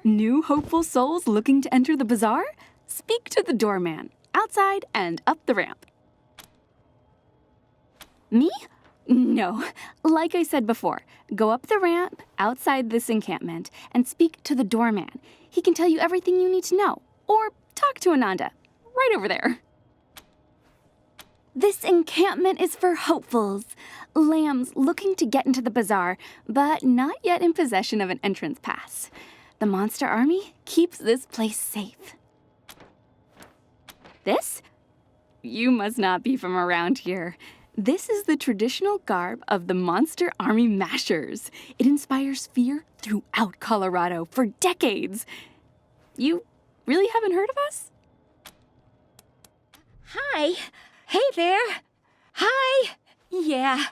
New hopeful souls looking to enter the bazaar? Speak to the doorman, outside and up the ramp. Me? No. Like I said before, go up the ramp outside this encampment and speak to the doorman. He can tell you everything you need to know. Or talk to Ananda, right over there. This encampment is for hopefuls, lambs looking to get into the bazaar, but not yet in possession of an entrance pass. The monster army keeps this place safe. This? You must not be from around here. This is the traditional garb of the Monster Army Mashers. It inspires fear throughout Colorado for decades. You really haven't heard of us? Hi. Hey there. Hi. Yeah,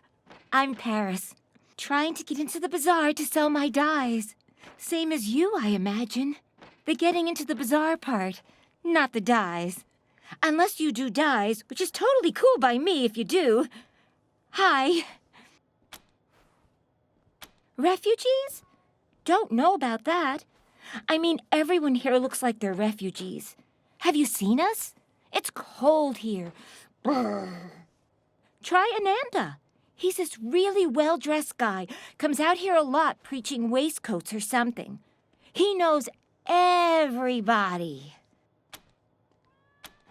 I'm Paris. Trying to get into the bazaar to sell my dyes. Same as you, I imagine. The getting into the bazaar part, not the dyes. Unless you do dyes, which is totally cool by me if you do. Hi. Refugees? Don't know about that. I mean, everyone here looks like they're refugees. Have you seen us? It's cold here. Brr. Try Ananda. He's this really well-dressed guy. Comes out here a lot preaching waistcoats or something. He knows everybody.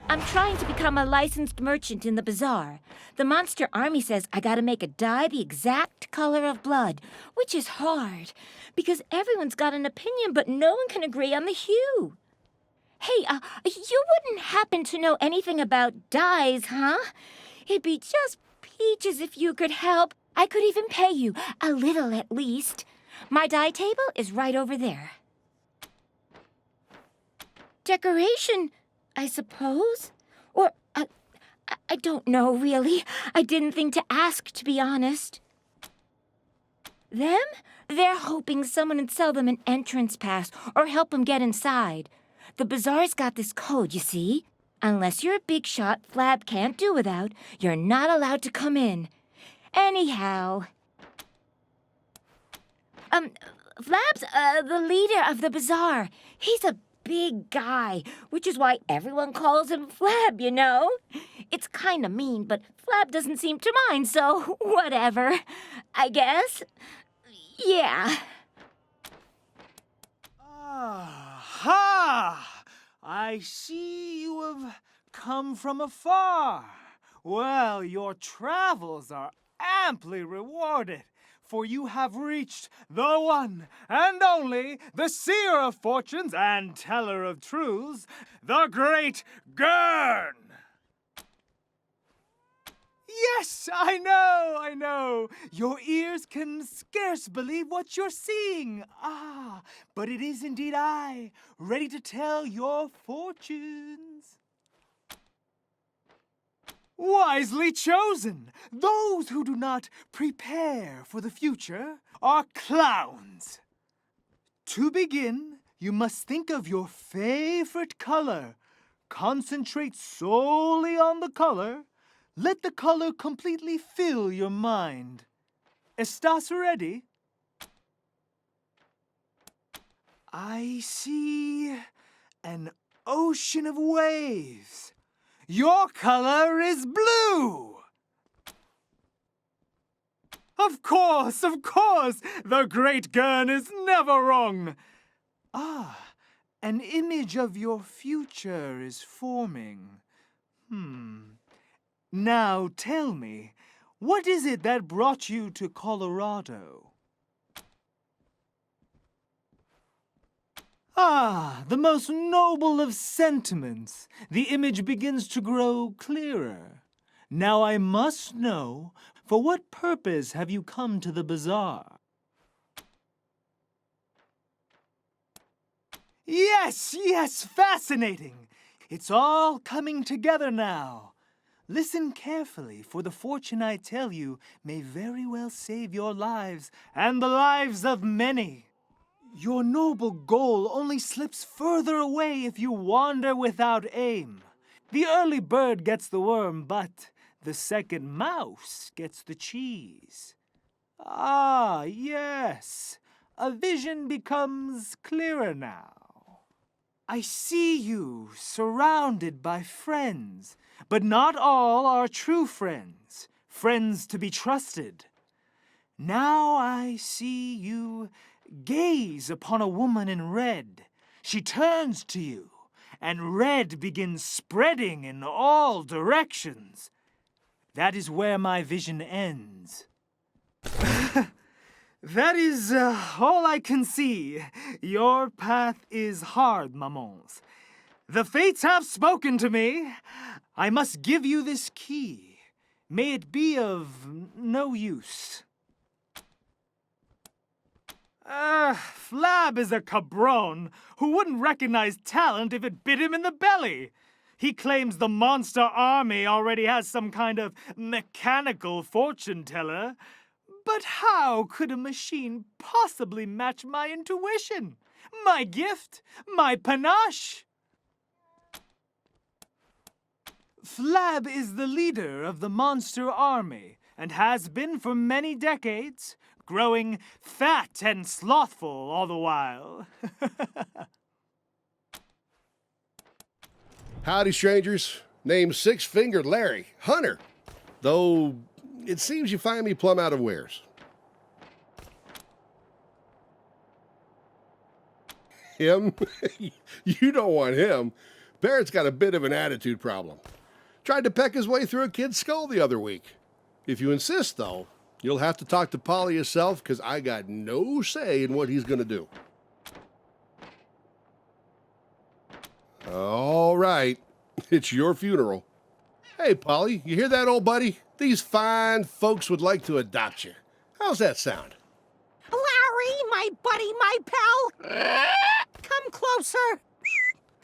I'm trying to become a licensed merchant in the bazaar. The Monster Army says I gotta make a dye the exact color of blood, which is hard, because everyone's got an opinion, but no one can agree on the hue. Hey, you wouldn't happen to know anything about dyes, huh? It'd be just peaches if you could help. I could even pay you, a little at least. My dye table is right over there. Decoration, I suppose? Or, I don't know, really. I didn't think to ask, to be honest. Them? They're hoping someone would sell them an entrance pass or help them get inside. The bazaar's got this code, you see? Unless you're a big shot Flab can't do without, you're not allowed to come in. Anyhow... Flab's, the leader of the bazaar. He's a big guy, which is why everyone calls him Flab, you know? It's kinda mean, but Flab doesn't seem to mind, so whatever, I guess. Yeah. Aha! I see you have come from afar. Well, your travels are amply rewarded, for you have reached the one and only, the seer of fortunes and teller of truths, the great Gurn. Yes, I know. Your ears can scarce believe what you're seeing. Ah, but it is indeed I, ready to tell your fortunes. Wisely chosen. Those who do not prepare for the future are clowns. To begin, you must think of your favorite color. Concentrate solely on the color. Let the color completely fill your mind. ¿Estás ready? I see an ocean of waves. Your color is blue. Of course. The great Gurn is never wrong. Ah, an image of your future is forming. Now tell me, what is it that brought you to Colorado? Ah, the most noble of sentiments. The image begins to grow clearer. Now I must know, for what purpose have you come to the bazaar? Yes, fascinating. It's all coming together now. Listen carefully, for the fortune I tell you may very well save your lives and the lives of many. Your noble goal only slips further away if you wander without aim. The early bird gets the worm, but the second mouse gets the cheese. Ah, yes. a vision becomes clearer now. I see you surrounded by friends, but not all are true friends, friends to be trusted. Now I see you gaze upon a woman in red. She turns to you, and red begins spreading in all directions. That is where my vision ends. That is all I can see. Your path is hard, mamans. The fates have spoken to me. I must give you this key. May it be of no use. Flab is a cabron who wouldn't recognize talent if it bit him in the belly. He claims the monster army already has some kind of mechanical fortune teller. But how could a machine possibly match my intuition, my gift, my panache? Flab is the leader of the monster army and has been for many decades, growing fat and slothful all the while. Howdy, strangers. Name's Six-Fingered Larry, Hunter. Though, it seems you find me plumb out of wares. Him? You don't want him. Barrett's got a bit of an attitude problem. Tried to peck his way through a kid's skull the other week. If you insist, though, you'll have to talk to Polly yourself, because I got no say in what he's going to do. All right, it's your funeral. Hey, Polly, you hear that, old buddy? These fine folks would like to adopt you. How's that sound? Larry, my buddy, my pal. Come closer.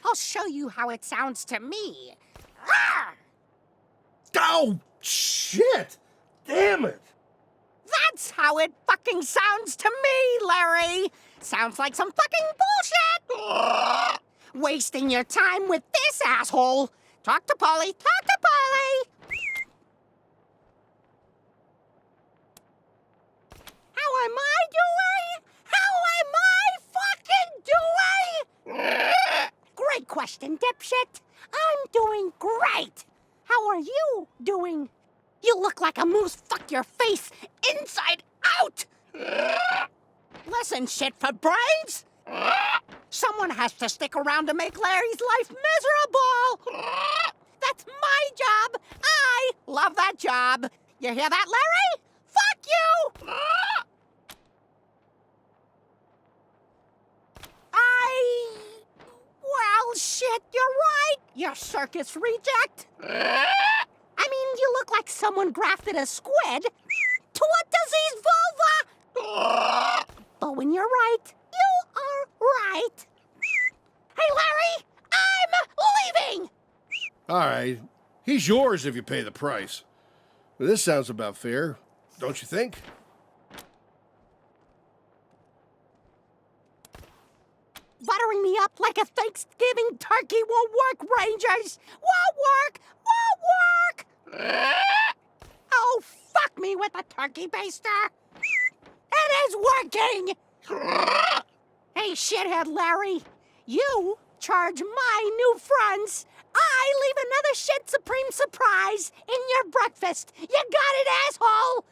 I'll show you how it sounds to me. Oh, shit! Damn it! That's how it fucking sounds to me, Larry. Sounds like some fucking bullshit. Wasting your time with this asshole. Talk to Polly, talk to Polly. How am I doing? How am I fucking doing? Great question, dipshit. I'm doing great. How are you doing? You look like a moose. Fuck your face inside out. Listen, shit for brains. Someone has to stick around to make Larry's life miserable. That's my job. I love that job. You hear that, Larry? Fuck you. Well, shit, you're right. You circus reject. I mean, you look like someone grafted a squid to a diseased vulva. But when you're right, you are right. Hey, Larry, I'm leaving. All right, he's yours if you pay the price. Well, this sounds about fair, don't you think? Buttering me up like a Thanksgiving turkey won't work, Rangers. Won't work. Oh, fuck me with a turkey baster. It is working. Hey, shithead Larry, you charge my new friends. I leave another shit supreme surprise in your breakfast. You got it, asshole.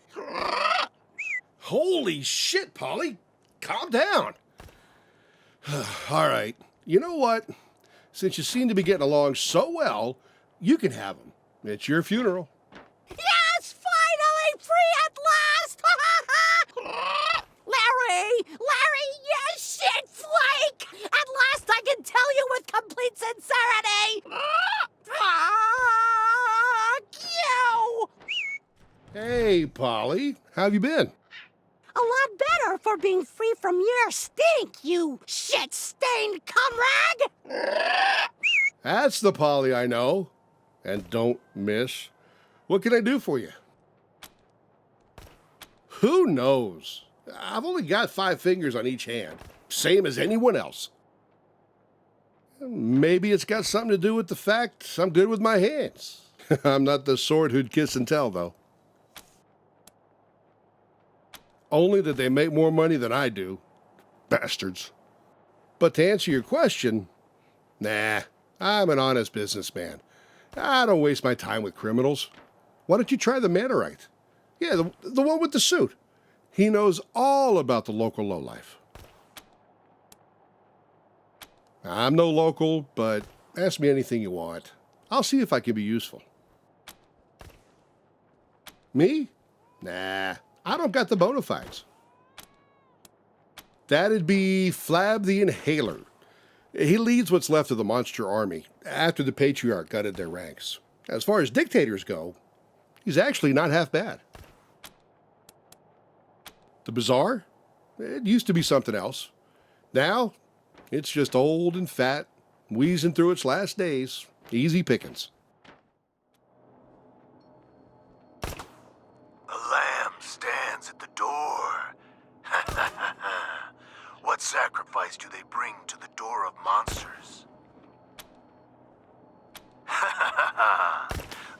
Holy shit, Polly. Calm down. All right, you know what? Since you seem to be getting along so well, you can have him. It's your funeral. Yes, finally free at last! Larry, you shit flake! At last I can tell you with complete sincerity! Fuck you! Hey, Polly, how have you been? A lot better for being free from your stink, you shit-stained comrade! That's the Polly I know and don't miss. What can I do for you? Who knows? I've only got 5 fingers on each hand, same as anyone else. Maybe it's got something to do with the fact I'm good with my hands. I'm not the sort who'd kiss and tell, though. Only that they make more money than I do, Bastards. But to answer your question, nah, I'm an honest businessman. I don't waste my time with criminals. Why don't you try the Mannerite? Yeah, the one with the suit. He knows all about the local lowlife. I'm no local, but ask me anything you want. I'll see if I can be useful. Me? Nah, I don't got the bona fides. That'd be Flab the Inhaler. He leads what's left of the monster army after the Patriarch gutted their ranks. As far as dictators go, he's actually not half bad. The Bazaar? It used to be something else. Now, it's just old and fat, wheezing through its last days. Easy pickings. The lamb stands at the door. What sacrifice do they bring to the door of monsters?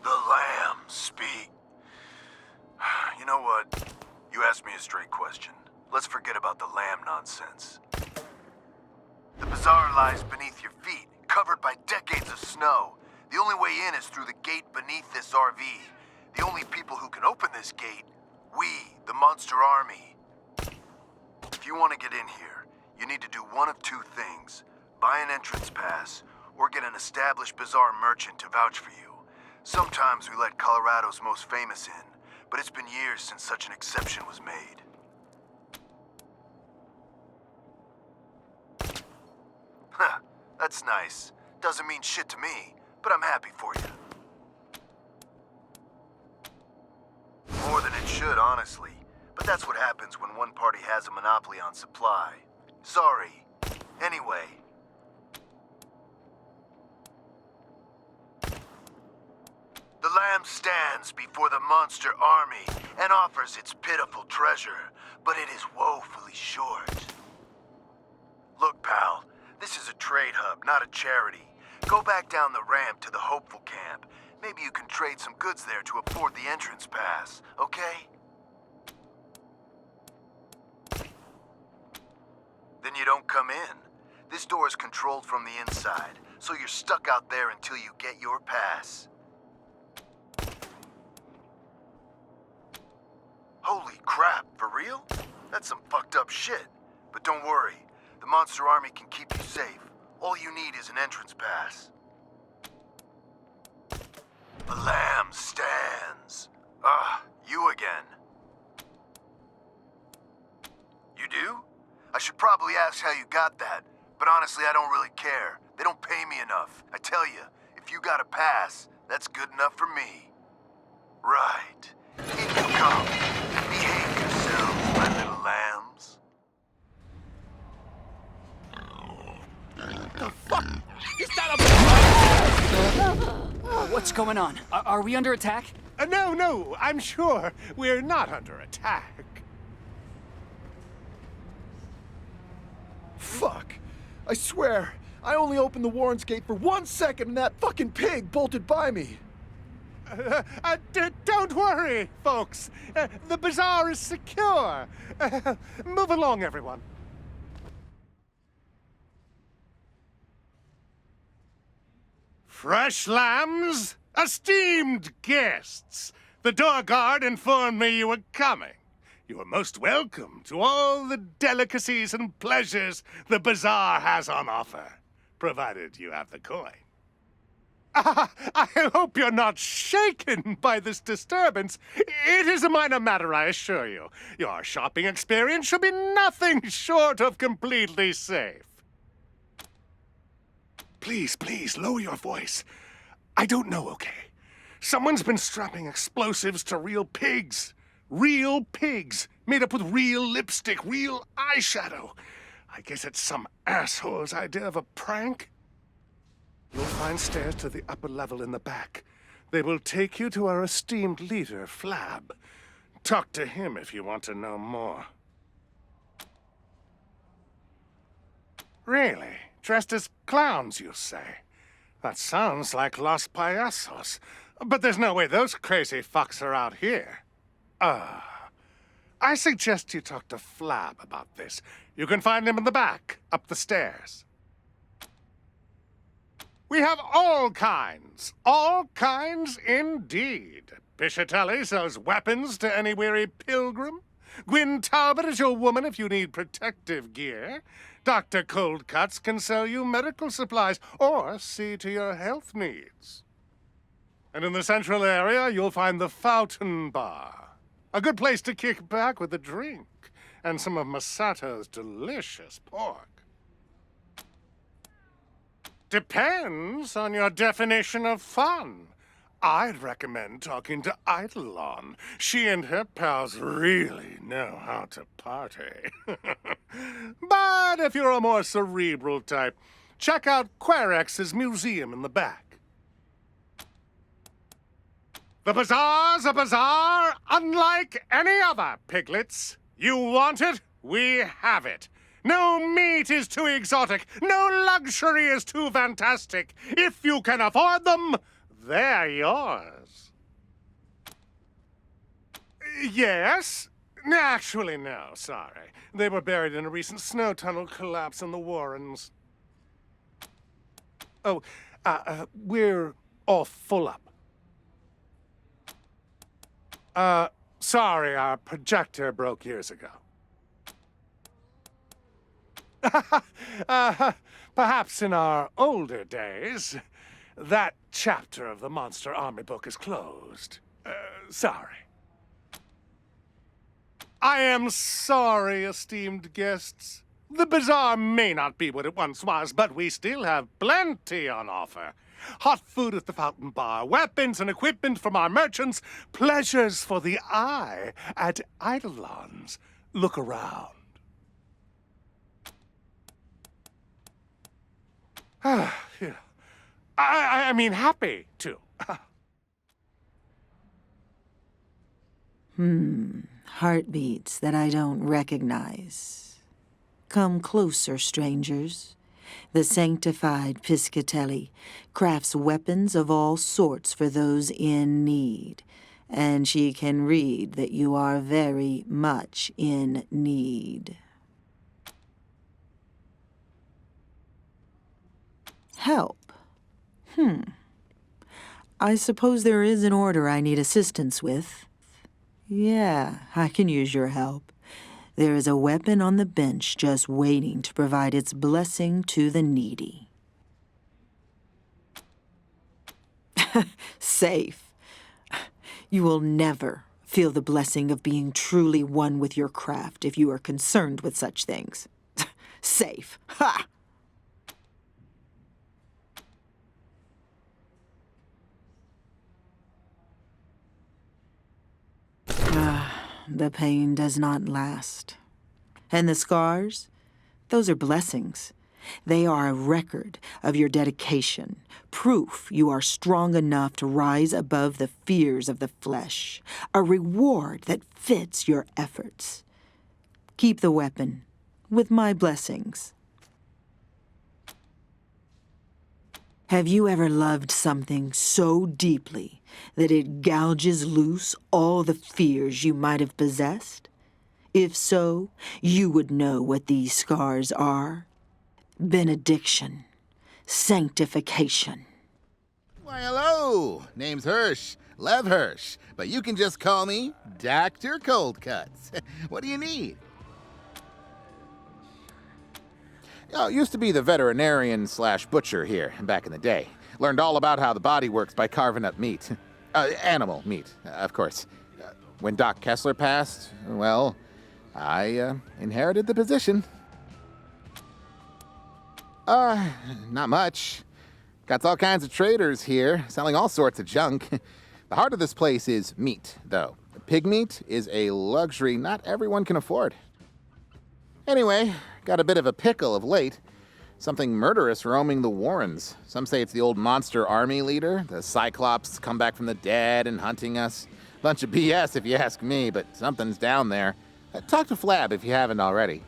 The lambs speak. You know what? You asked me a straight question. Let's forget about the lamb nonsense. The bazaar lies beneath your feet, covered by decades of snow. The only way in is through the gate beneath this RV. The only people who can open this gate, we, the Monster Army. If you want to get in here, you need to do one of two things. Buy an entrance pass, or get an established bazaar merchant to vouch for you. Sometimes we let Colorado's most famous in, but it's been years since such an exception was made. Huh, that's nice. Doesn't mean shit to me, but I'm happy for you. More than it should, honestly. But that's what happens when one party has a monopoly on supply. Sorry. Anyway. The lamb stands before the monster army and offers its pitiful treasure, but it is woefully short. Look, pal, this is a trade hub, not a charity. Go back down the ramp to the Hopeful Camp. Maybe you can trade some goods there to afford the entrance pass, okay? Then you don't come in. This door is controlled from the inside, so you're stuck out there until you get your pass. Holy crap, for real? That's some fucked up shit. But don't worry, the Monster Army can keep you safe. All you need is an entrance pass. The lamb stands. You again. You do? I should probably ask how you got that, but honestly, I don't really care. They don't pay me enough. I tell you, if you got a pass, that's good enough for me. Right. In you come. Behave yourselves, my little lambs. The fuck? Is that a... What's going on? Are we under attack? No, I'm sure we're not under attack. Fuck. I swear, I only opened the Warren's gate for 1 second and that fucking pig bolted by me. Don't worry, folks. The bazaar is secure. Move along, everyone. Fresh lambs, esteemed guests. The door guard informed me you were coming. You are most welcome to all the delicacies and pleasures the bazaar has on offer, provided you have the coin. I hope you're not shaken by this disturbance. It is a minor matter, I assure you. Your shopping experience should be nothing short of completely safe. Please, lower your voice. I don't know, okay? Someone's been strapping explosives to real pigs. Real pigs, made up with real lipstick, real eyeshadow. I guess it's some asshole's idea of a prank. You'll find stairs to the upper level in the back. They will take you to our esteemed leader, Flab. Talk to him if you want to know more. Really? Dressed as clowns, you say? That sounds like Los Payasos. But there's no way those crazy fucks are out here. I suggest you talk to Flab about this. You can find him in the back, up the stairs. We have all kinds indeed. Piscitelli sells weapons to any weary pilgrim. Gwyn Talbot is your woman if you need protective gear. Dr. Coldcuts can sell you medical supplies or see to your health needs. And in the central area, you'll find the Fountain Bar. A good place to kick back with a drink and some of Masato's delicious pork. Depends on your definition of fun. I'd recommend talking to Eidolon. She and her pals really know how to party. But if you're a more cerebral type, check out Querex's museum in the back. The bazaar's a bazaar unlike any other, piglets. You want it? We have it. No meat is too exotic. No luxury is too fantastic. If you can afford them, they're yours. Yes? Actually, no, sorry. They were buried in a recent snow tunnel collapse in the Warrens. Oh, we're all full up. Sorry, our projector broke years ago. Perhaps in our older days, that chapter of the Monster Army book is closed. Sorry. I am sorry, esteemed guests. The bazaar may not be what it once was, but we still have plenty on offer. Hot food at the Fountain Bar, weapons and equipment from our merchants, pleasures for the eye at Eidolon's. Look around. Yeah. I mean, happy, too. Heartbeats that I don't recognize. Come closer, strangers. The sanctified Piscitelli crafts weapons of all sorts for those in need, and she can read that you are very much in need. Help. I suppose there is an order I need assistance with. Yeah, I can use your help. There is a weapon on the bench just waiting to provide its blessing to the needy. Safe. You will never feel the blessing of being truly one with your craft if you are concerned with such things. Safe. Ha! The pain does not last. And the scars? Those are blessings. They are a record of your dedication, proof you are strong enough to rise above the fears of the flesh, a reward that fits your efforts. Keep the weapon, with my blessings. Have you ever loved something so deeply that it gouges loose all the fears you might have possessed? If so, you would know what these scars are. Benediction. Sanctification. Why, hello. Name's Hirsch. Lev Hirsch. But you can just call me Dr. Coldcuts. What do you need? Oh, used to be the veterinarian/butcher here back in the day. Learned all about how the body works by carving up meat. Animal meat, of course. When Doc Kessler passed, well, I inherited the position. Not much. Got all kinds of traders here, selling all sorts of junk. The heart of this place is meat, though. Pig meat is a luxury not everyone can afford. Anyway, got a bit of a pickle of late. Something murderous roaming the Warrens. Some say it's the old monster army leader. The Cyclops come back from the dead and hunting us. Bunch of BS if you ask me, but something's down there. Talk to Flab if you haven't already.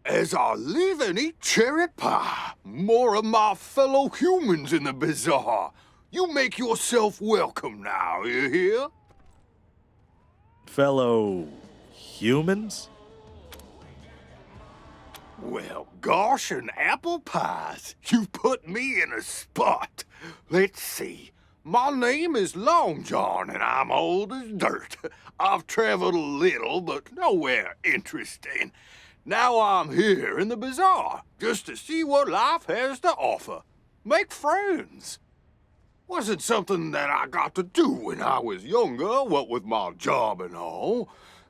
As I live and eat cherry pie, more of my fellow humans in the bazaar. You make yourself welcome now, you hear? Fellow humans? Well, gosh and apple pies, you've put me in a spot. Let's see. My name is Long John, and I'm old as dirt. I've traveled a little, but nowhere interesting. Now I'm here in the bazaar, just to see what life has to offer. Make friends. Wasn't something that I got to do when I was younger, what with my job and all.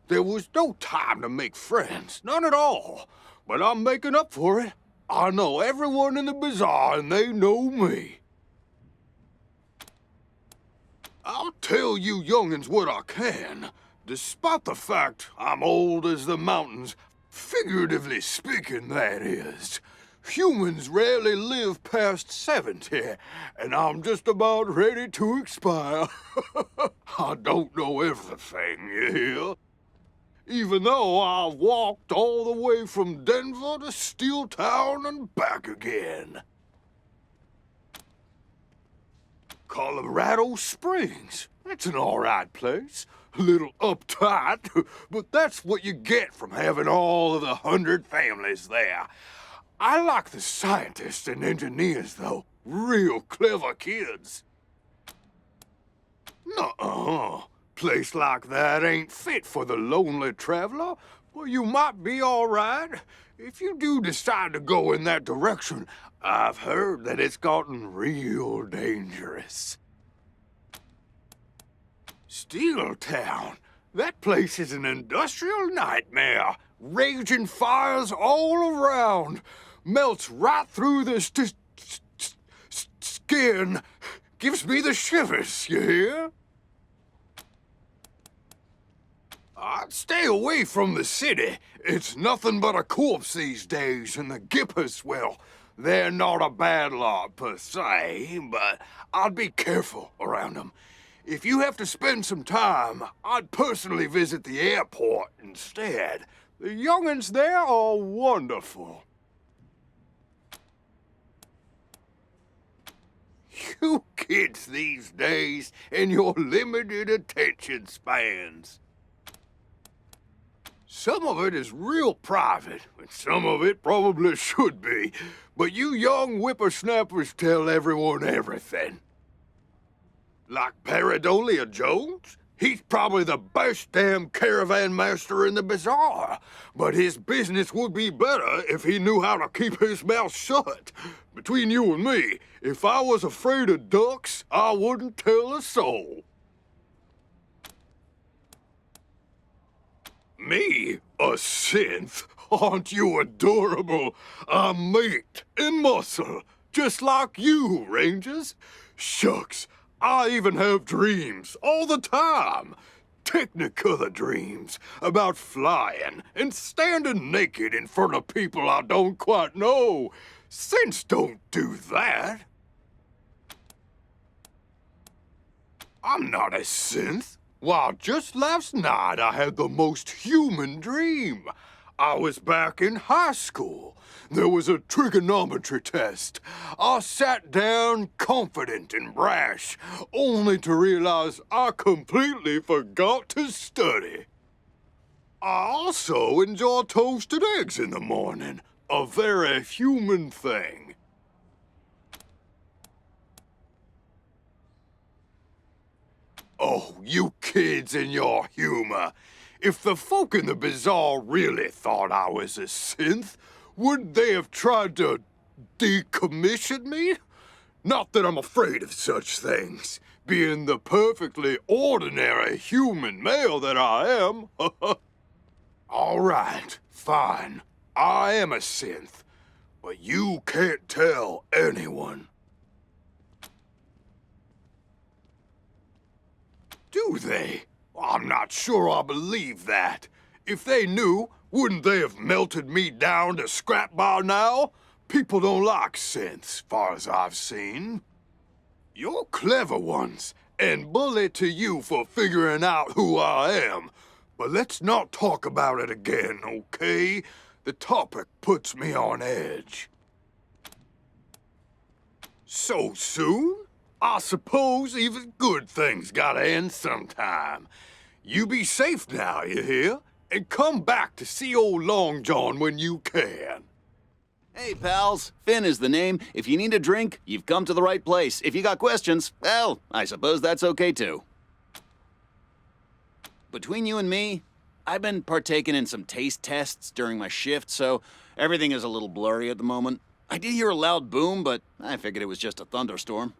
There was no time to make friends, none at all. But I'm making up for it. I know everyone in the bazaar, and they know me. I'll tell you young'uns what I can. Despite the fact I'm old as the mountains, figuratively speaking, that is. Humans rarely live past 70, and I'm just about ready to expire. I don't know everything, you hear? Even though I've walked all the way from Denver to Steel Town and back again. Colorado Springs. That's an all right place. A little uptight, but that's what you get from having all of the 100 families there. I like the scientists and engineers, though. Real clever kids. Nuh-uh. Place like that ain't fit for the lonely traveler. Well, you might be all right. If you do decide to go in that direction, I've heard that it's gotten real dangerous. Steel Town. That place is an industrial nightmare. Raging fires all around. Melts right through the skin. Gives me the shivers, you hear? I'd stay away from the city. It's nothing but a corpse these days, and the Gippers, well, they're not a bad lot per se, but I'd be careful around them. If you have to spend some time, I'd personally visit the airport instead. The young'uns there are wonderful. You kids these days and your limited attention spans. Some of it is real private, and some of it probably should be. But you young whippersnappers tell everyone everything. Like Paradolia Jones? He's probably the best damn caravan master in the bazaar. But his business would be better if he knew how to keep his mouth shut. Between you and me, if I was afraid of ducks, I wouldn't tell a soul. Me? A synth? Aren't you adorable? I'm meat and muscle, just like you, Rangers. Shucks, I even have dreams all the time. Technicolor dreams about flying and standing naked in front of people I don't quite know. Synths don't do that. I'm not a synth. Why, just last night I had the most human dream. I was back in high school. There was a trigonometry test. I sat down confident and brash, only to realize I completely forgot to study. I also enjoy toasted eggs in the morning, a very human thing. Oh, you kids and your humor. If the folk in the bazaar really thought I was a synth, wouldn't they have tried to decommission me? Not that I'm afraid of such things, being the perfectly ordinary human male that I am. All right, fine. I am a synth, but you can't tell anyone. Do they? I'm not sure I believe that. If they knew, wouldn't they have melted me down to scrap by now? People don't like synths, far as I've seen. You're clever ones, and bully to you for figuring out who I am. But let's not talk about it again, okay? The topic puts me on edge. So soon? I suppose even good things gotta end sometime. You be safe now, you hear? And come back to see old Long John when you can. Hey, pals. Finn is the name. If you need a drink, you've come to the right place. If you got questions, well, I suppose that's okay too. Between you and me, I've been partaking in some taste tests during my shift, so everything is a little blurry at the moment. I did hear a loud boom, but I figured it was just a thunderstorm.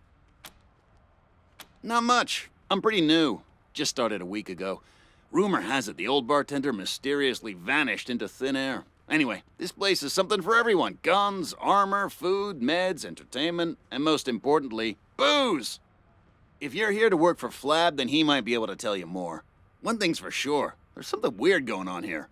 Not much. I'm pretty new. Just started a week ago. Rumor has it the old bartender mysteriously vanished into thin air. Anyway, this place is something for everyone. Guns, armor, food, meds, entertainment, and most importantly, booze! If you're here to work for Flab, then he might be able to tell you more. One thing's for sure, there's something weird going on here.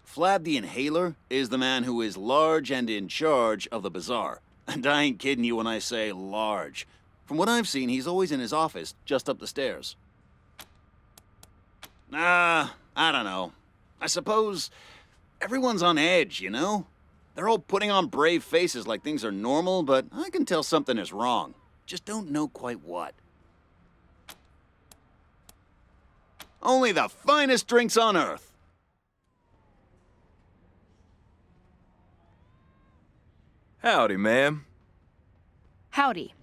Flab the Inhaler is the man who is large and in charge of the bazaar. And I ain't kidding you when I say large. From what I've seen, he's always in his office, just up the stairs. I don't know. I suppose everyone's on edge, you know? They're all putting on brave faces like things are normal, but I can tell something is wrong. Just don't know quite what. Only the finest drinks on earth. Howdy, ma'am. Howdy.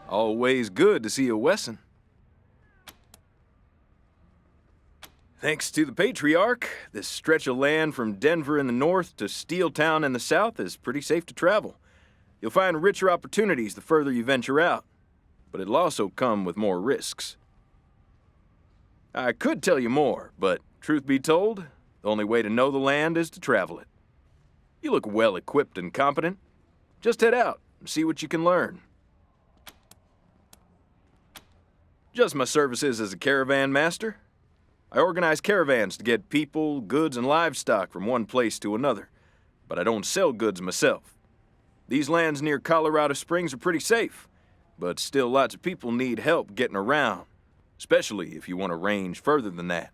Always good to see a Wesson. Thanks to the Patriarch, this stretch of land from Denver in the north to Steeltown in the south is pretty safe to travel. You'll find richer opportunities the further you venture out, but it'll also come with more risks. I could tell you more, but truth be told, the only way to know the land is to travel it. You look well equipped and competent. Just head out and see what you can learn. Just my services as a caravan master. I organize caravans to get people, goods, and livestock from one place to another, but I don't sell goods myself. These lands near Colorado Springs are pretty safe, but still lots of people need help getting around, especially if you want to range further than that.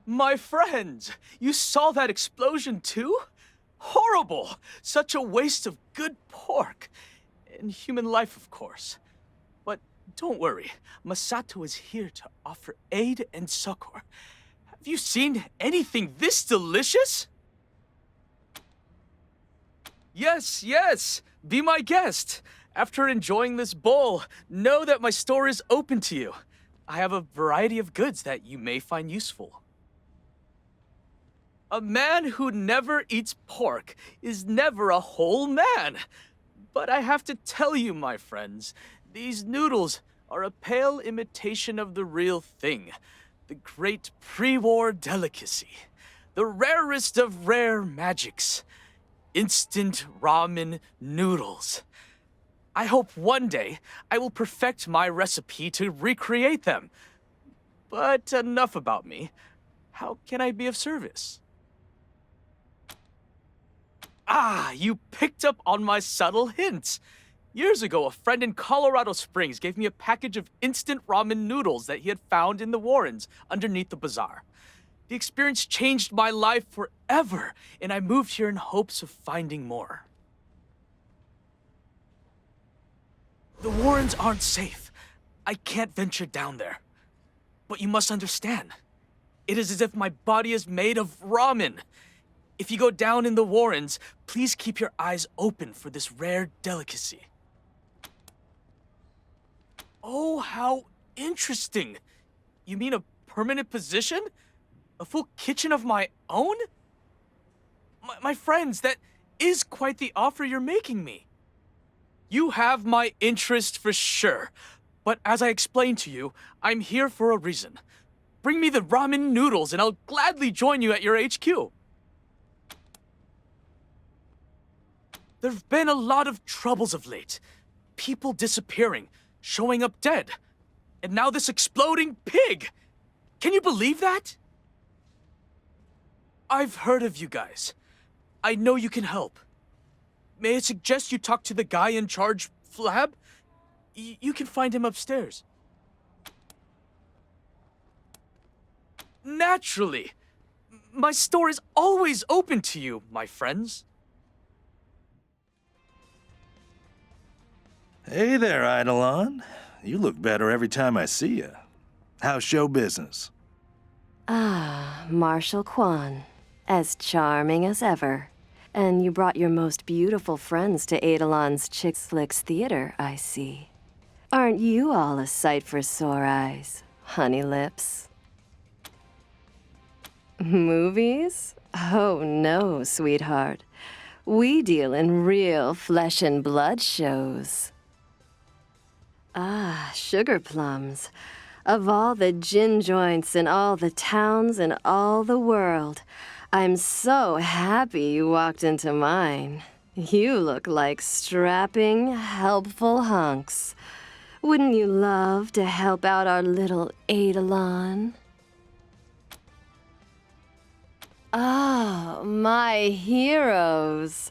My friends, you saw that explosion too? Horrible! Such a waste of good pork. And human life, of course. But don't worry, Masato is here to offer aid and succor. Have you seen anything this delicious? Yes, yes, be my guest. After enjoying this bowl, know that my store is open to you. I have a variety of goods that you may find useful. A man who never eats pork is never a whole man. But I have to tell you, my friends, these noodles are a pale imitation of the real thing. The great pre-war delicacy. The rarest of rare magics. Instant ramen noodles. I hope one day I will perfect my recipe to recreate them. But enough about me. How can I be of service? Ah, you picked up on my subtle hints. Years ago, a friend in Colorado Springs gave me a package of instant ramen noodles that he had found in the Warrens underneath the bazaar. The experience changed my life forever, and I moved here in hopes of finding more. The Warrens aren't safe. I can't venture down there. But you must understand, it is as if my body is made of ramen. If you go down in the Warrens, please keep your eyes open for this rare delicacy. Oh, how interesting. You mean a permanent position? A full kitchen of my own? My friends, that is quite the offer you're making me. You have my interest for sure, but as I explained to you, I'm here for a reason. Bring me the ramen noodles and I'll gladly join you at your HQ. There've been a lot of troubles of late. People disappearing, showing up dead. And now this exploding pig! Can you believe that? I've heard of you guys. I know you can help. May I suggest you talk to the guy in charge, Flab? You can find him upstairs. Naturally. My store is always open to you, my friends. Hey there, Eidolon. You look better every time I see you. How's show business? Ah, Marshal Kwan. As charming as ever. And you brought your most beautiful friends to Eidolon's Chick Flicks Theater, I see. Aren't you all a sight for sore eyes, honey lips? Movies? Oh no, sweetheart. We deal in real flesh and blood shows. Ah, sugar plums. Of all the gin joints in all the towns in all the world, I'm so happy you walked into mine. You look like strapping, helpful hunks. Wouldn't you love to help out our little Eidolon? Oh, my heroes.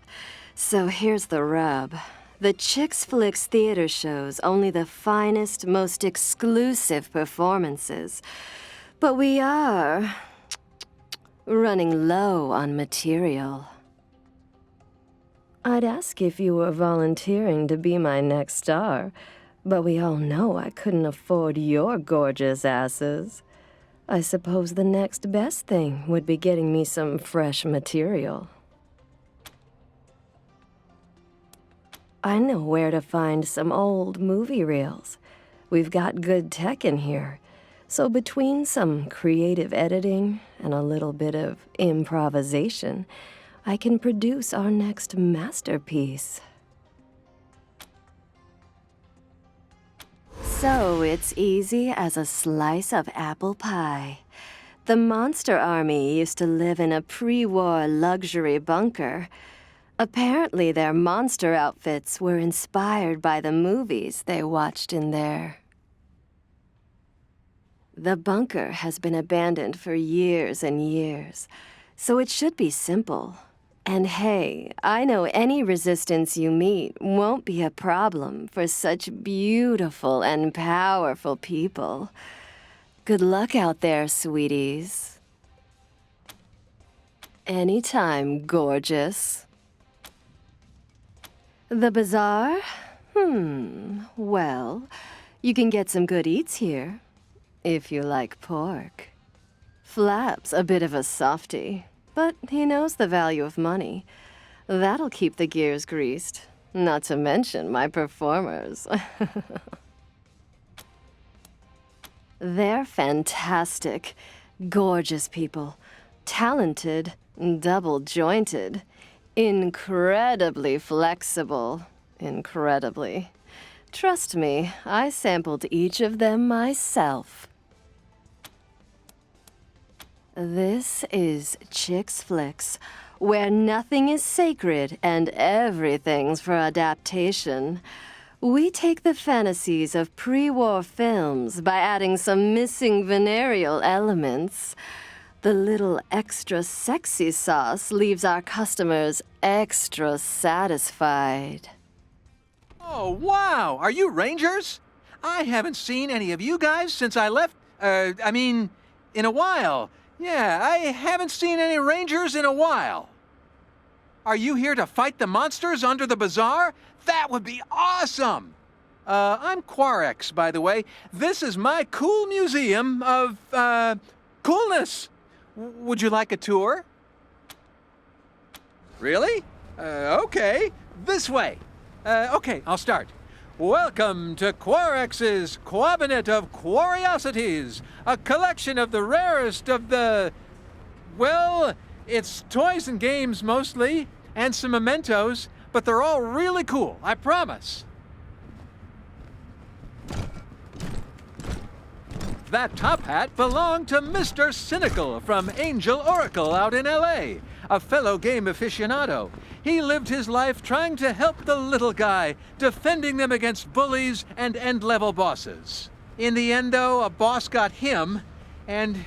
So here's the rub. The Chicks Flicks theater shows only the finest, most exclusive performances. But we are running low on material. I'd ask if you were volunteering to be my next star, but we all know I couldn't afford your gorgeous asses. I suppose the next best thing would be getting me some fresh material. I know where to find some old movie reels. We've got good tech in here. So between some creative editing and a little bit of improvisation, I can produce our next masterpiece. So it's easy as a slice of apple pie. The Monster Army used to live in a pre-war luxury bunker. Apparently their monster outfits were inspired by the movies they watched in there. The bunker has been abandoned for years and years, so it should be simple. And hey, I know any resistance you meet won't be a problem for such beautiful and powerful people. Good luck out there, sweeties. Anytime, gorgeous. The bazaar? Well, you can get some good eats here, if you like pork. Flap's a bit of a softy, but he knows the value of money. That'll keep the gears greased, not to mention my performers. They're fantastic, gorgeous people, talented, double-jointed, incredibly flexible, incredibly. Trust me, I sampled each of them myself. This is Chicks Flicks, where nothing is sacred and everything's for adaptation. We take the fantasies of pre-war films by adding some missing venereal elements. The little extra sexy sauce leaves our customers extra satisfied. Oh, wow! Are you Rangers? I haven't seen any of you guys since I left, in a while. Yeah, I haven't seen any Rangers in a while. Are you here to fight the monsters under the bazaar? That would be awesome! I'm Quarex, by the way. This is my cool museum of, coolness. Would you like a tour? Really? Okay. This way. Okay, I'll start. Welcome to Quarex's Quabinet of Curiosities, a collection of the rarest of the... Well, it's toys and games mostly, and some mementos, but they're all really cool, I promise. That top hat belonged to Mr. Cynical from Angel Oracle out in L.A., a fellow game aficionado. He lived his life trying to help the little guy, defending them against bullies and end-level bosses. In the end, though, a boss got him, and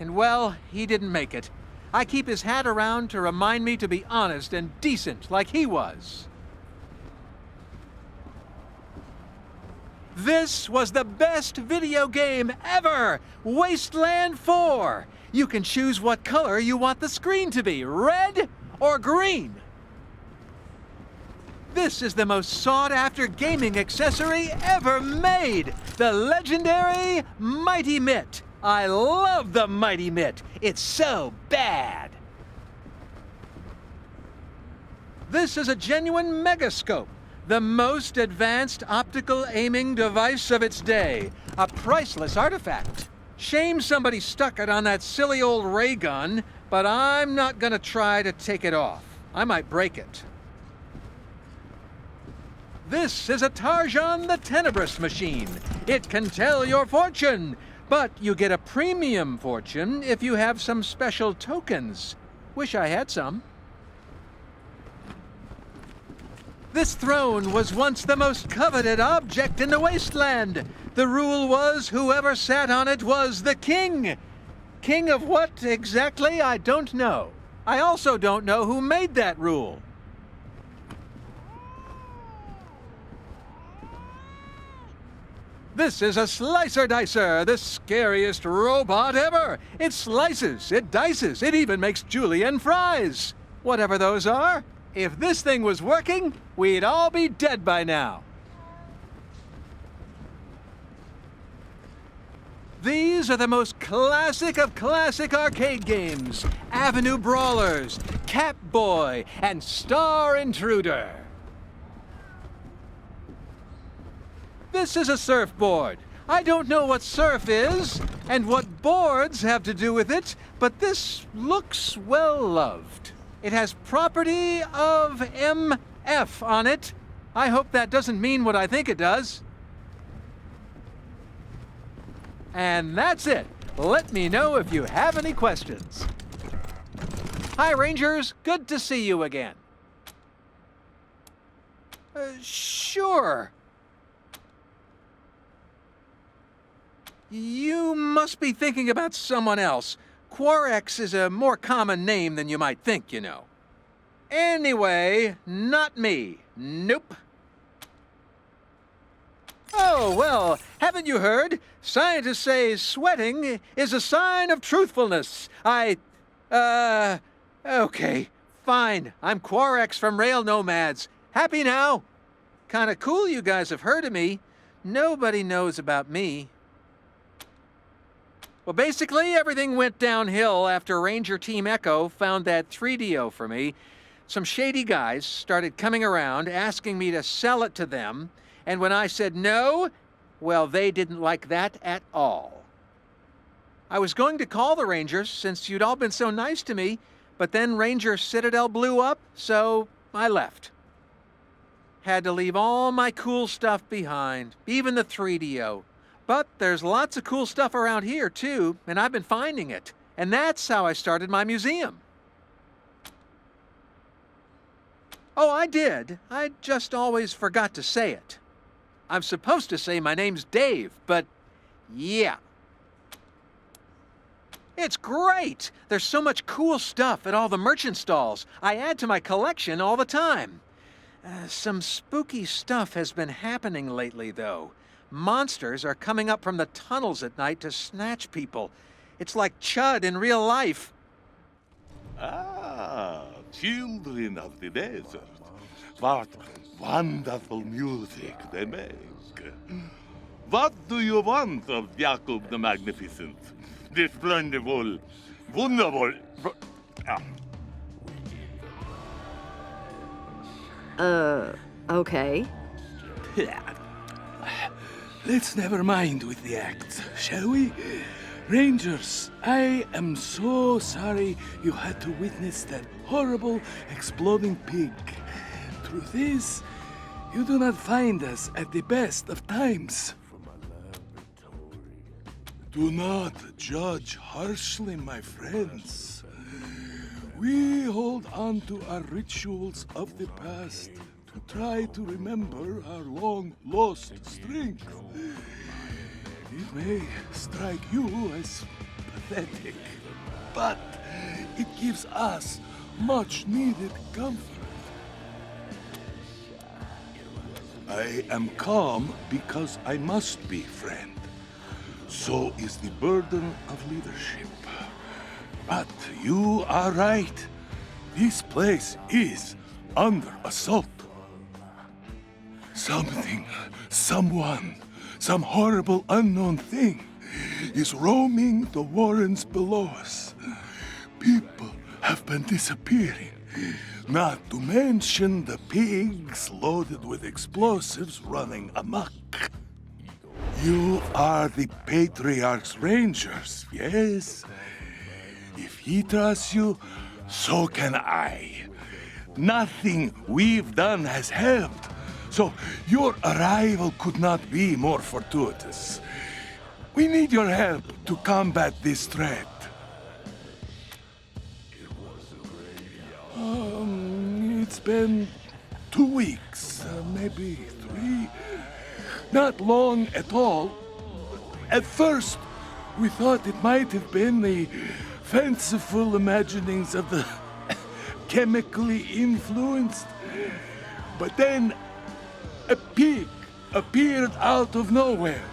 well, he didn't make it. I keep his hat around to remind me to be honest and decent like he was. This was the best video game ever! Wasteland 4! You can choose what color you want the screen to be, red or green. This is the most sought-after gaming accessory ever made! The legendary Mighty Mitt. I love the Mighty Mitt. It's so bad. This is a genuine megascope, the most advanced optical aiming device of its day. A priceless artifact. Shame somebody stuck it on that silly old ray gun, but I'm not gonna try to take it off. I might break it. This is a Tarjan the Tenebrous machine. It can tell your fortune, but you get a premium fortune if you have some special tokens. Wish I had some. This throne was once the most coveted object in the Wasteland. The rule was whoever sat on it was the king. King of what exactly, I don't know. I also don't know who made that rule. This is a Slicer Dicer, the scariest robot ever. It slices, it dices, it even makes julienne fries. Whatever those are. If this thing was working, we'd all be dead by now. These are the most classic of classic arcade games. Avenue Brawlers, Catboy, and Star Intruder. This is a surfboard. I don't know what surf is and what boards have to do with it, but this looks well loved. It has property of MF on it. I hope that doesn't mean what I think it does. And that's it. Let me know if you have any questions. Hi, Rangers. Good to see you again. Sure. You must be thinking about someone else. Quarex is a more common name than you might think, you know. Anyway, not me. Nope. Oh, well, haven't you heard? Scientists say sweating is a sign of truthfulness. Okay, fine. I'm Quarex from Rail Nomads. Happy now? Kinda cool you guys have heard of me. Nobody knows about me. Well, basically, everything went downhill after Ranger Team Echo found that 3DO for me. Some shady guys started coming around asking me to sell it to them, and when I said no, well, they didn't like that at all. I was going to call the Rangers since you'd all been so nice to me, but then Ranger Citadel blew up, so I left. Had to leave all my cool stuff behind, even the 3DO. But there's lots of cool stuff around here, too, and I've been finding it. And that's how I started my museum. Oh, I did. I just always forgot to say it. I'm supposed to say my name's Dave, but yeah. It's great! There's so much cool stuff at all the merchant stalls. I add to my collection all the time. Some spooky stuff has been happening lately, though. Monsters are coming up from the tunnels at night to snatch people. It's like Chud in real life. Ah, children of the desert. What wonderful music they make. What do you want of Jacob the Magnificent? This wonderful, wonderful... Okay. Let's never mind with the acts, shall we? Rangers, I am so sorry you had to witness that horrible exploding pig. Truth is, you do not find us at the best of times. Do not judge harshly, my friends. We hold on to our rituals of the past to try to remember our long-lost strength. It may strike you as pathetic, but it gives us much-needed comfort. I am calm because I must be, friend. So is the burden of leadership. But you are right. This place is under assault. Something, someone, some horrible unknown thing is roaming the warrens below us. People have been disappearing. Not to mention the pigs loaded with explosives running amok. You are the Patriarch's Rangers, yes? If he trusts you, so can I. Nothing we've done has helped, so your arrival could not be more fortuitous. We need your help to combat this threat. It's been 2 weeks, maybe 3. Not long at all. At first, we thought it might have been the fanciful imaginings of the chemically influenced. But then a pig appeared out of nowhere,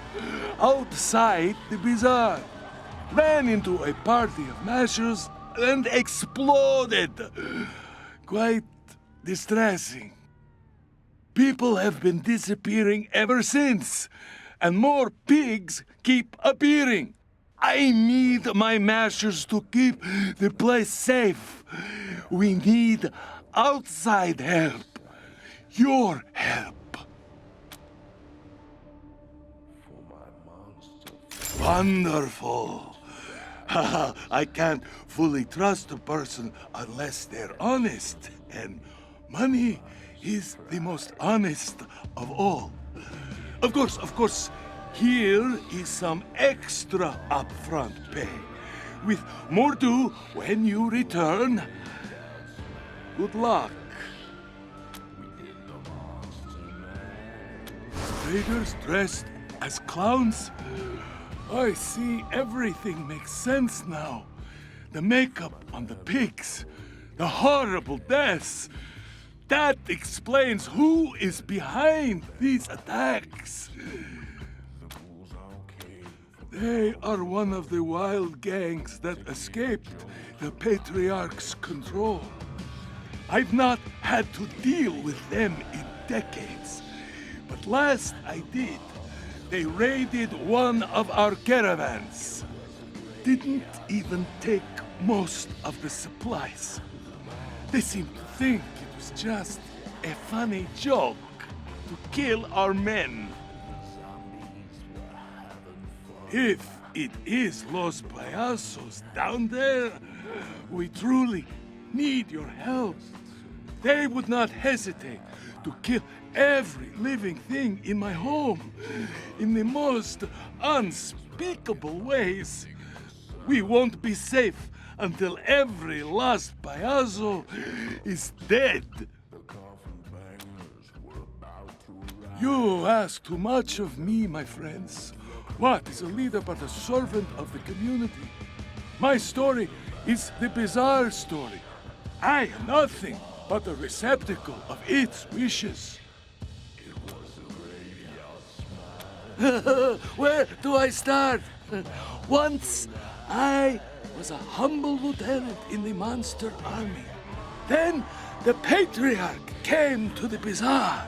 outside the bazaar, ran into a party of mashers and exploded. Quite distressing. People have been disappearing ever since, and more pigs keep appearing. I need my mashers to keep the place safe. We need outside help. Your help. Wonderful. I can't fully trust a person unless they're honest, and money is the most honest of all. Of course, here is some extra upfront pay, with more due when you return. Good luck. Raiders dressed as clowns? I see everything makes sense now. The makeup on the pigs, the horrible deaths. That explains who is behind these attacks. They are one of the wild gangs that escaped the Patriarch's control. I've not had to deal with them in decades. But last I did, they raided one of our caravans. Didn't even take most of the supplies. They seemed to think it was just a funny joke to kill our men. If it is Los Payasos down there, we truly need your help. They would not hesitate to kill every living thing in my home in the most unspeakable ways. We won't be safe until every lost payaso is dead. You ask too much of me, my friends. What is a leader but a servant of the community? My story is the bizarre story. I am nothing but a receptacle of its wishes. Where do I start? Once, I was a humble lieutenant in the monster army. Then, the Patriarch came to the bazaar.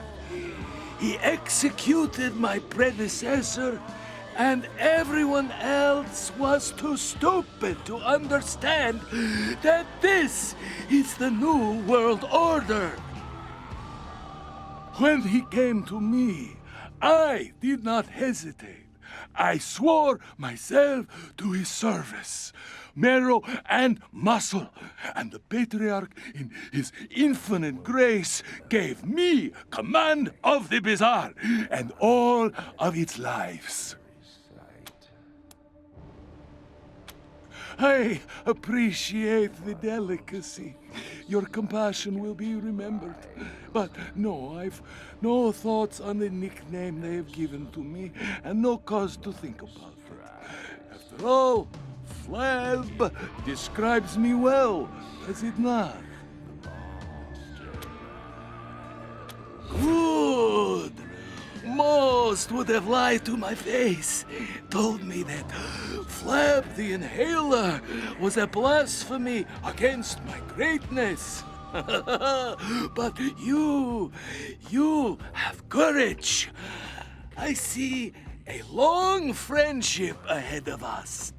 He executed my predecessor, and everyone else was too stupid to understand that this is the new world order. When he came to me, I did not hesitate. I swore myself to his service, marrow and muscle, and the Patriarch, in his infinite grace, gave me command of the bazaar and all of its lives. I appreciate the delicacy. Your compassion will be remembered. But no, I've no thoughts on the nickname they have given to me, and no cause to think about it. After all, Flab describes me well, does it not? Good! Most would have lied to my face, told me that Flab the Inhaler was a blasphemy against my greatness. But you have courage. I see a long friendship ahead of us.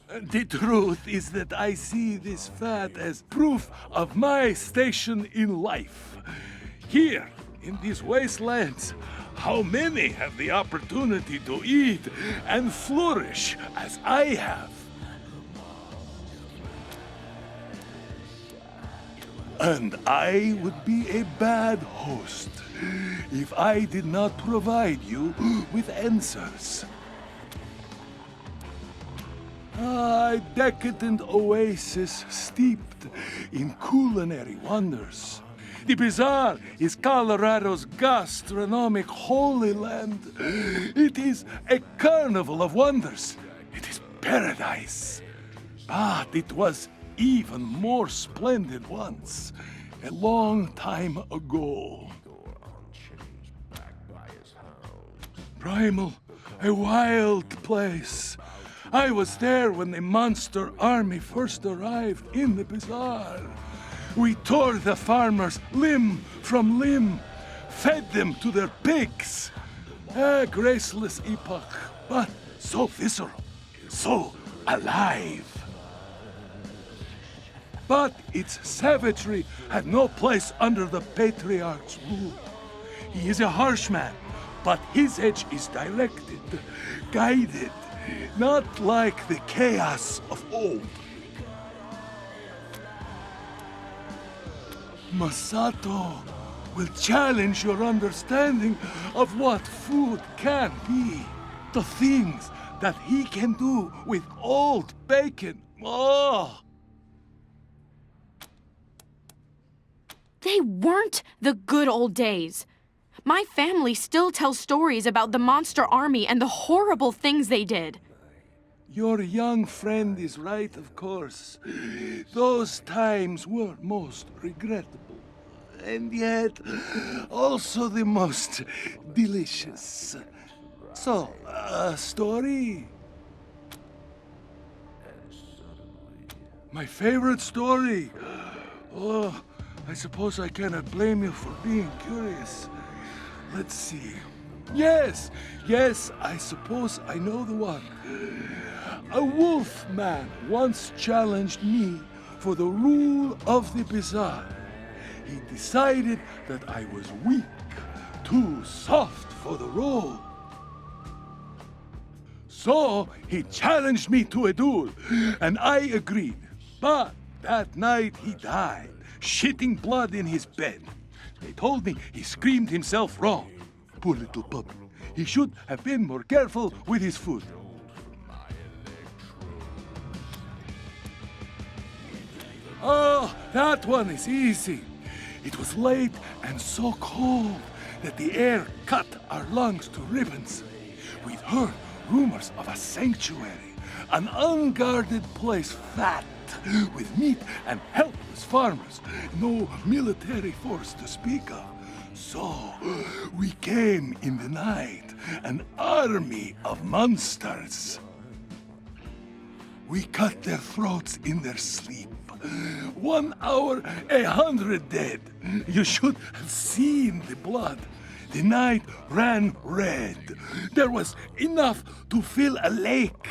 The truth is that I see this fat as proof of my station in life. Here, in these wastelands, how many have the opportunity to eat and flourish as I have? And I would be a bad host if I did not provide you with answers. A decadent oasis steeped in culinary wonders. The bazaar is Colorado's gastronomic holy land. It is a carnival of wonders. It is paradise. But it was even more splendid once, a long time ago. Primal, a wild place. I was there when the monster army first arrived in the bazaar. We tore the farmers limb from limb, fed them to their pigs. A graceless epoch, but so visceral, so alive. But its savagery had no place under the patriarch's rule. He is a harsh man, but his edge is directed, guided, not like the chaos of old. Masato will challenge your understanding of what food can be. The things that he can do with old bacon. Oh! They weren't the good old days. My family still tells stories about the monster army and the horrible things they did. Your young friend is right, of course. Those times were most regrettable. And yet, also the most delicious. So, a story? My favorite story? Oh, I suppose I cannot blame you for being curious. Let's see. Yes, I suppose I know the one. A wolf man once challenged me for the rule of the bazaar. He decided that I was weak, too soft for the role. So he challenged me to a duel, and I agreed. But that night he died, shitting blood in his bed. They told me he screamed himself wrong. Poor little puppy. He should have been more careful with his food. Oh, that one is easy. It was late and so cold that the air cut our lungs to ribbons. We'd heard rumors of a sanctuary, an unguarded place fat with meat and helpless farmers, no military force to speak of. So we came in the night, an army of monsters. We cut their throats in their sleep. 1 hour, 100 dead. You should have seen the blood. The night ran red. There was enough to fill a lake.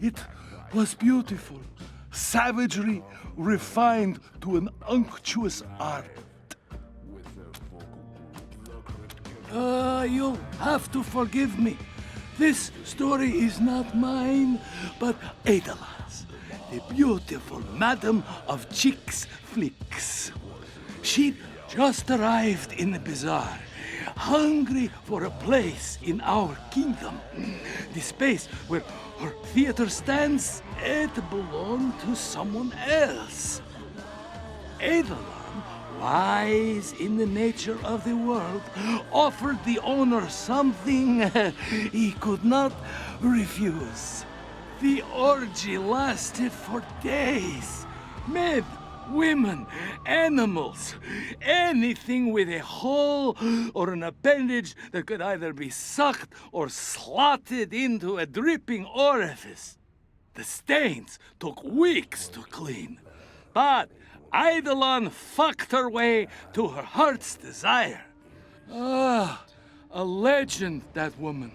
It was beautiful. Savagery refined to an unctuous art. You'll have to forgive me. This story is not mine, but Adela's, the beautiful madam of chicks flicks. She'd just arrived in the bazaar, hungry for a place in our kingdom. The space where her theater stands, it belonged to someone else. Adela, wise in the nature of the world, offered the owner something he could not refuse. The orgy lasted for days. Mid women, animals, anything with a hole or an appendage that could either be sucked or slotted into a dripping orifice. The stains took weeks to clean, but Eidolon fucked her way to her heart's desire. Ah, a legend, that woman.